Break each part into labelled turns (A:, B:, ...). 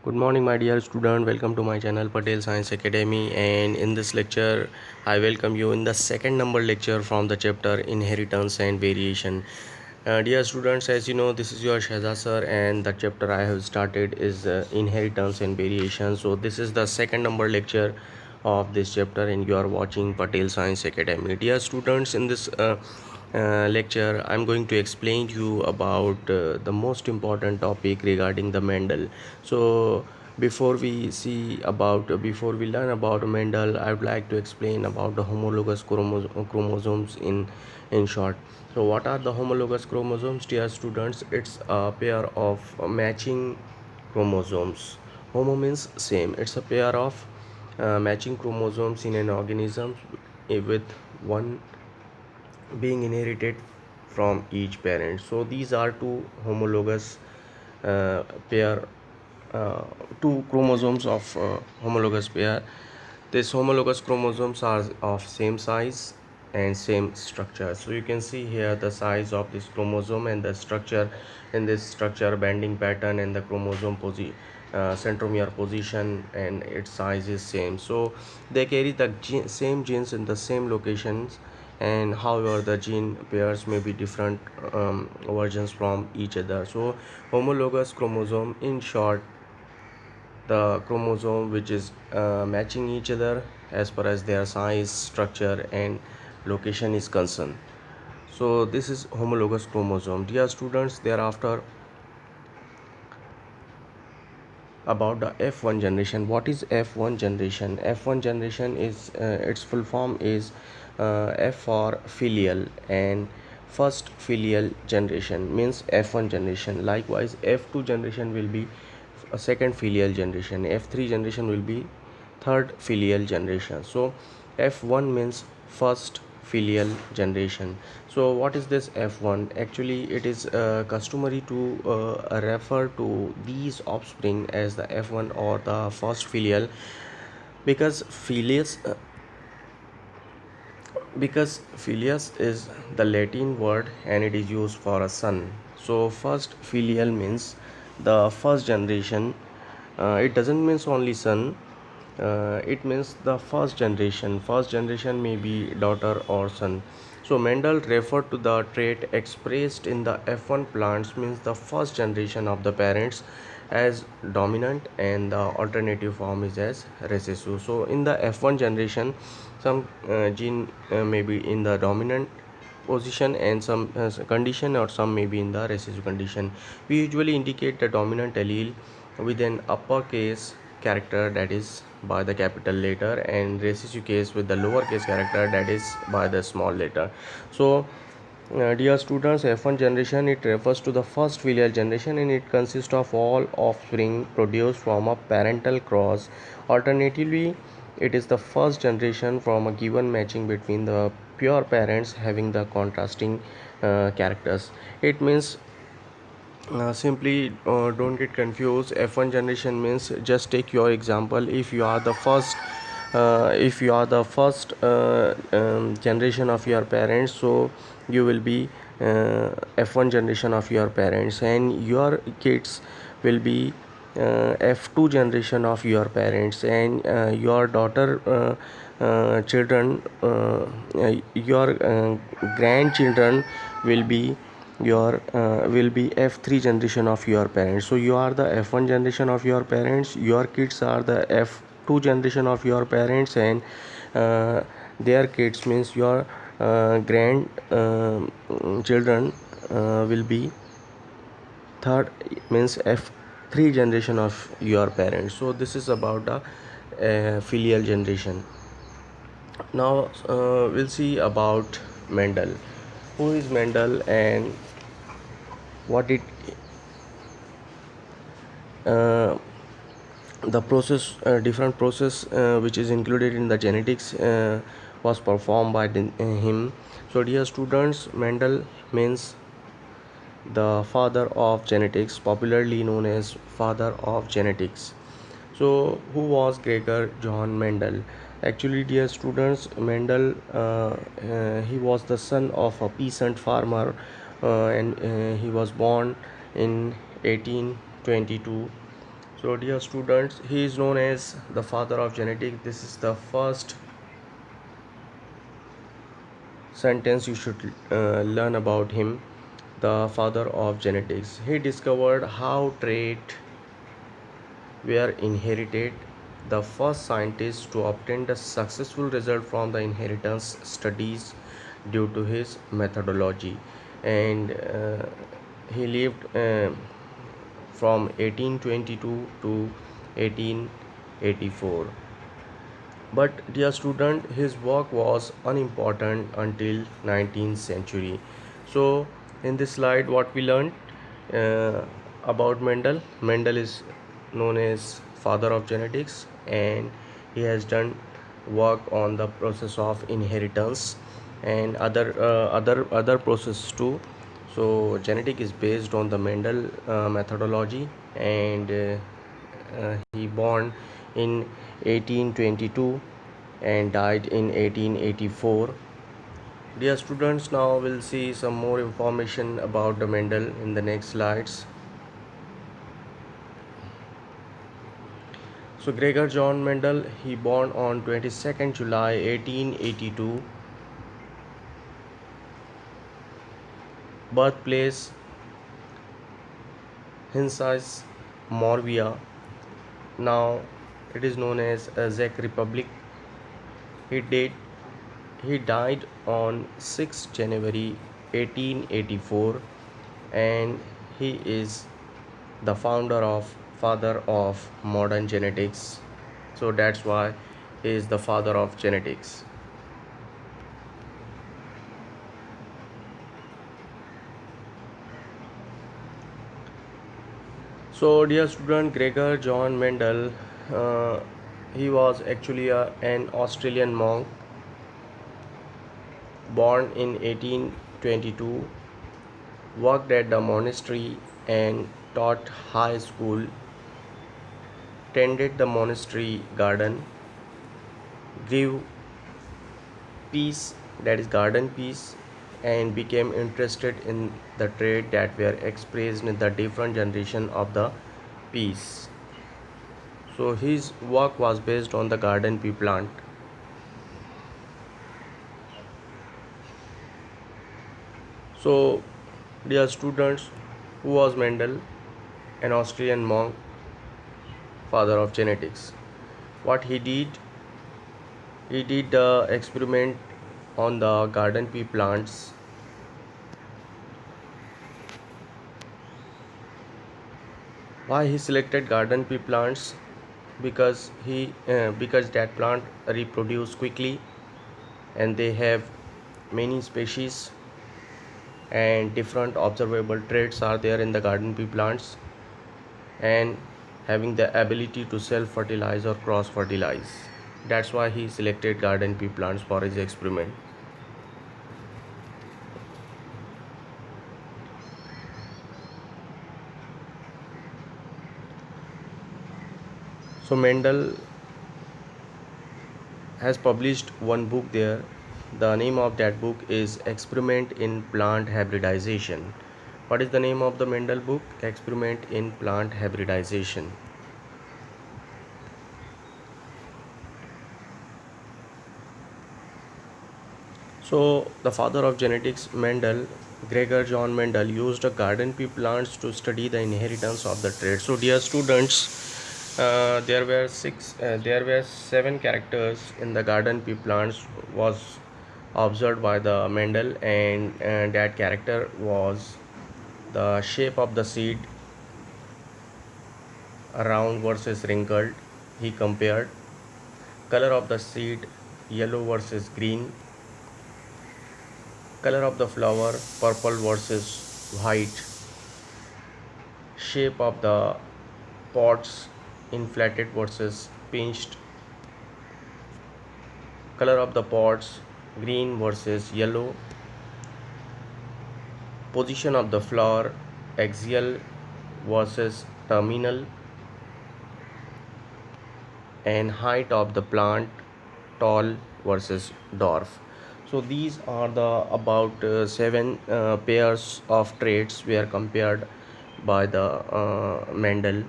A: Good morning, my dear student. Welcome to my channel Patel Science Academy. And in this lecture, I welcome you in the second number lecture from the chapter Inheritance and Variation. Dear students, as you know, this is your Shahzad sir, and the chapter I have started is Inheritance and Variation. So, this is the second number lecture of this chapter, and you are watching Patel Science Academy. Dear students, in this lecture, I'm going to explain to you about the most important topic regarding the Mendel. So before we learn about Mendel, I would like to explain about the homologous chromosomes in short. So what are the homologous chromosomes, dear students? It's a pair of matching chromosomes. Homo means same. It's a pair of matching chromosomes in an organism with one being inherited from each parent. So these are two homologous pair, uh, two chromosomes of homologous pair. These homologous chromosomes are of same size and same structure. So you can see here the size of this chromosome and the structure. In this structure, bending pattern and the chromosome centromere position and its size is same. So they carry the same genes in the same locations, and however the gene pairs may be different versions from each other. So homologous chromosome, in short, the chromosome which is matching each other as far as their size, structure and location is concerned. So this is homologous chromosome. Dear students, thereafter, about the F1 generation. What is F1 generation? F1 generation is its full form is F for filial, and first filial generation means F1 generation. Likewise, F2 generation will be a second filial generation. F3 generation will be third filial generation. So F1 means first filial generation. So what is this F1? Actually, it is customary to refer to these offspring as the F1 or the first filial, because filius is the Latin word and it is used for a son. So first filial means the first generation. It doesn't mean only son. It means the first generation. First generation may be daughter or son. So Mendel referred to the trait expressed in the F1 plants means the first generation of the parents as dominant, and the alternative form is as recessive. So in the F1 generation, some gene may be in the dominant position and some condition, or some may be in the recessive condition. We usually indicate the dominant allele with an uppercase character, that is by the capital letter, and recessive case with the lowercase character, that is by the small letter. So dear students, F1 generation, it refers to the first filial generation, and it consists of all offspring produced from a parental cross. Alternatively, it is the first generation from a given matching between the pure parents having the contrasting characters. It means simply don't get confused. F1 generation means, just take your example, if you are the first generation of your parents, so you will be F1 generation of your parents, and your kids will be F2 generation of your parents, and your daughter children, your grandchildren will be F3 generation of your parents. So you are the F1 generation of your parents, your kids are the F2 generation of your parents, and their kids means your grand children will be third, means F3 generation of your parents. So this is about the filial generation. Now we'll see about Mendel. Who is Mendel and what it uh, the process, different process which is included in the genetics was performed by him. So dear students, Mendel means the father of genetics, popularly known as father of genetics. So who was Gregor John Mendel? Actually, dear students, Mendel, he was the son of a peasant farmer, and he was born in 1822. So dear students, he is known as the father of genetics. This is the first sentence you should learn about him. The father of genetics. He discovered how traits were inherited, the first scientist to obtain the successful result from the inheritance studies due to his methodology. And he lived from 1822 to 1884. But dear student, his work was unimportant until 19th century. So in this slide what we learned uh, about Mendel is known as father of genetics, and he has done work on the process of inheritance and other processes too. So genetic is based on the Mendel methodology, and he born in 1822 and died in 1884. Dear students, now we'll see some more information about the Mendel in the next slides. So Gregor John Mendel, he born on 22nd July 1882. Birthplace Hinsies, Moravia. Now it is known as Czech Republic. He did He died on 6 January 1884, and he is the father of modern genetics. So that's why he is the father of genetics. So dear student, Gregor John Mendel, uh, he was actually an Australian monk born in 1822, worked at the monastery and taught high school, tended the monastery garden, grew peas, that is garden peas, and became interested in the trade that were expressed in the different generation of the peas. So his work was based on the garden pea plant. So dear students, who was Mendel? An Austrian monk, father of genetics. What he did the experiment on the garden pea plants. Why he selected garden pea plants? Because that plant reproduce quickly, and they have many species, and different observable traits are there in the garden pea plants, and having the ability to self fertilize or cross fertilize. That's why he selected garden pea plants for his experiment. So Mendel has published one book there. The name of that book is Experiment in Plant Hybridization. What is the name of the Mendel book? Experiment in Plant Hybridization. So the father of genetics, Mendel, Gregor John Mendel, used a garden pea plants to study the inheritance of the trait. So dear students, there were 7 characters in the garden pea plants was observed by the Mendel, and that character was the shape of the seed, round versus wrinkled. He compared color of the seed, yellow versus green, color of the flower, purple versus white, shape of the pods, inflated versus pinched, color of the pods, green versus yellow, position of the flower, axial versus terminal, and height of the plant, tall versus dwarf. So these are the about 7 pairs of traits were compared by the Mendel.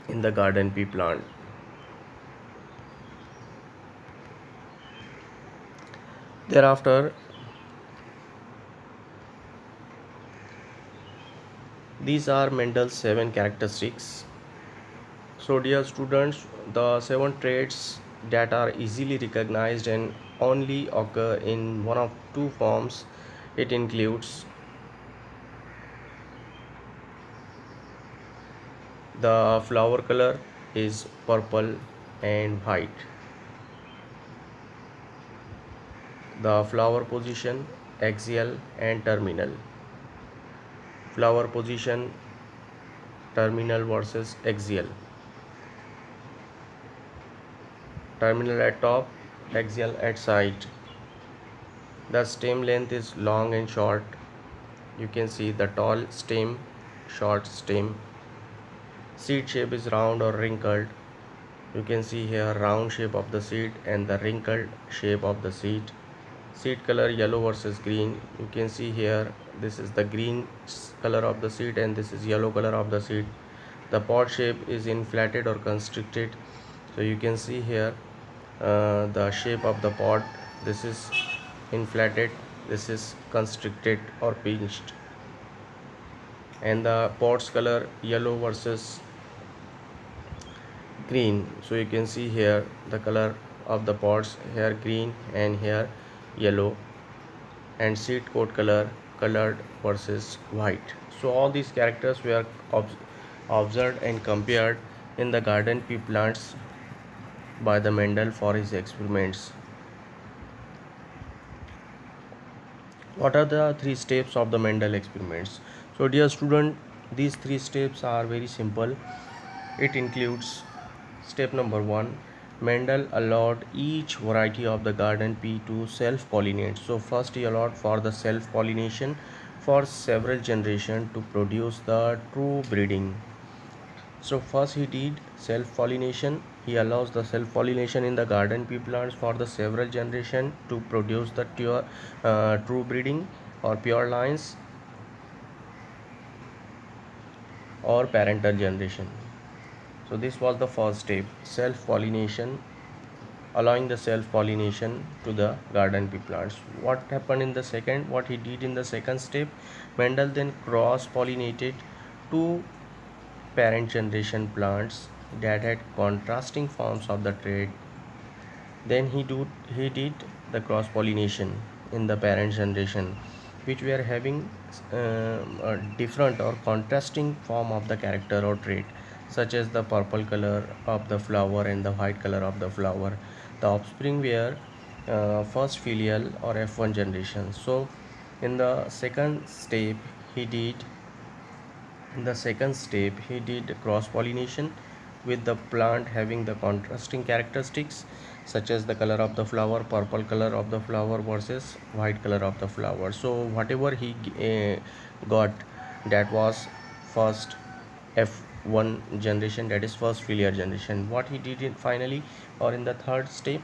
A: in the garden pea plant. Thereafter, these are Mendel's 7 characteristics. So, dear students, the 7 traits that are easily recognized and only occur in one of two forms. It includes the flower color is purple and white, the flower position axial and terminal, flower position terminal versus axial, terminal at top, axial at side. The stem length is long and short. You can see the tall stem, short stem. Seed shape is round or wrinkled. You can see here round shape of the seed and the wrinkled shape of the seed. Seed color yellow versus green. You can see here this is the green color of the seed and this is yellow color of the seed. The pod shape is inflated or constricted. So you can see here the shape of the pod. This is inflated, this is constricted or pinched, and the pods color yellow versus green. So you can see here the color of the pods, here green and here yellow, and seed coat color colored versus white. So all these characters were observed and compared in the garden pea plants by the Mendel for his experiments. What are the 3 steps of the Mendel experiments? So dear student, these 3 steps are very simple. It includes step number 1. Mendel allowed each variety of the garden pea to self-pollinate. So first he allowed for the self-pollination for several generations to produce the true breeding. So first he did self-pollination. He allows the self-pollination in the garden pea plants for the several generation to produce the true breeding or pure lines or parental generation. So this was the first step, self-pollination, allowing the self-pollination to the garden pea plants. What happened in the second? What he did in the second step? Mendel then cross-pollinated two parent generation plants that had contrasting forms of the trait. Then he did the cross pollination in the parent generation, which were having a different or contrasting form of the character or trait, such as the purple color of the flower and the white color of the flower. The offspring were first filial or F1 generation. So in the second step he did in the second step, he did cross pollination with the plant having the contrasting characteristics, such as the color of the flower, purple color of the flower versus white color of the flower. So whatever he got, that was first F1 generation, that is first filial generation. What he did finally, or in the third step,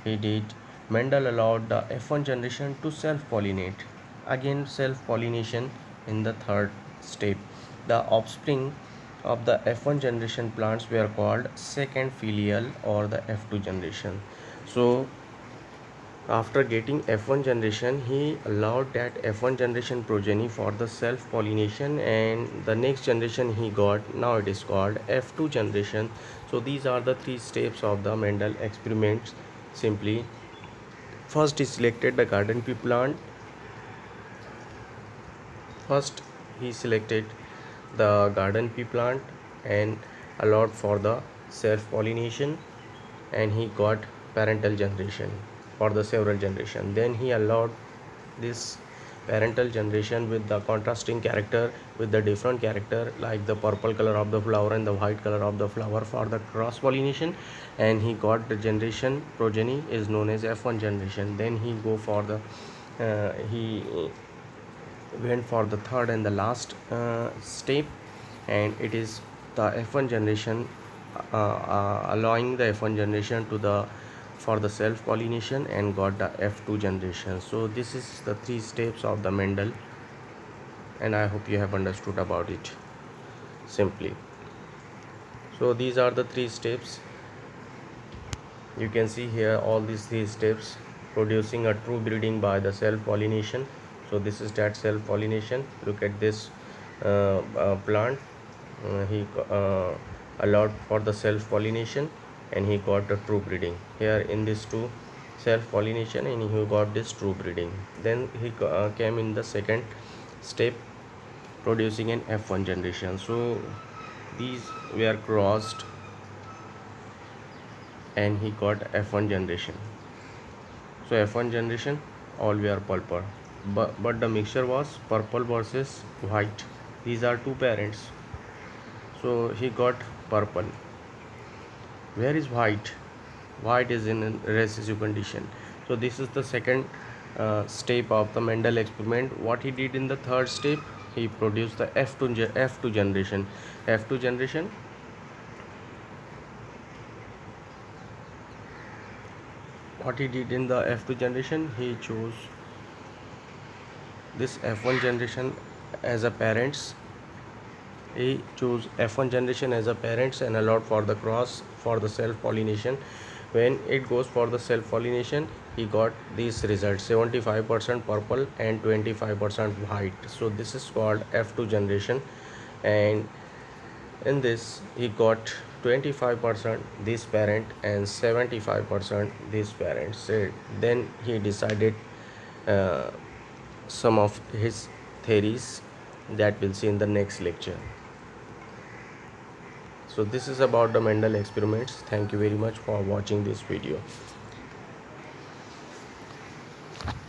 A: he did Mendel allowed the F1 generation to self-pollinate. Again, self-pollination in the third step. The offspring of the F1 generation plants were called second filial or the F2 generation. So after getting F1 generation, he allowed that F1 generation progeny for the self-pollination, and the next generation he got, now it is called F2 generation. So these are the 3 steps of the Mendel experiments. Simply, first he selected the garden pea plant. First he selected the garden pea plant and allowed for the self-pollination, and he got parental generation for the several generation. Then he allowed this parental generation with the contrasting character, with the different character like the purple color of the flower and the white color of the flower for the cross pollination, and he got the generation progeny is known as F1 generation. Then he go for the he went for the third and the last step, and it is the F1 generation, allowing the F1 generation to the for the self pollination and got the F2 generation. So this is the 3 steps of the Mendel, and I hope you have understood about it simply. So these are the three steps. You can see here all these three steps producing a true breeding by the self pollination. So this is that self pollination. Look at this plant. He allowed for the self pollination and he got the true breeding here in this two self pollination, and he got this true breeding. Then he came in the second step, producing an F1 generation. So these were crossed and he got F1 generation. So F1 generation all were purple, but the mixture was purple versus white. These are two parents, so he got purple. Where is white? White is in recessive condition. So this is the second step of the Mendel experiment. What he did in the third step, he produced the F2 generation. F2 generation. What he did in the F2 generation, he chose this F1 generation as a parents. He chose F1 generation as a parents and allowed for the cross for the self pollination. When it goes for the self pollination, he got these results: 75% purple and 25% white. So this is called F2 generation, and in this he got 25% this parent and 75% this parent. So then he decided uh, some of his theories that we'll see in the next lecture. So this is about the Mendel experiments. Thank you very much for watching this video.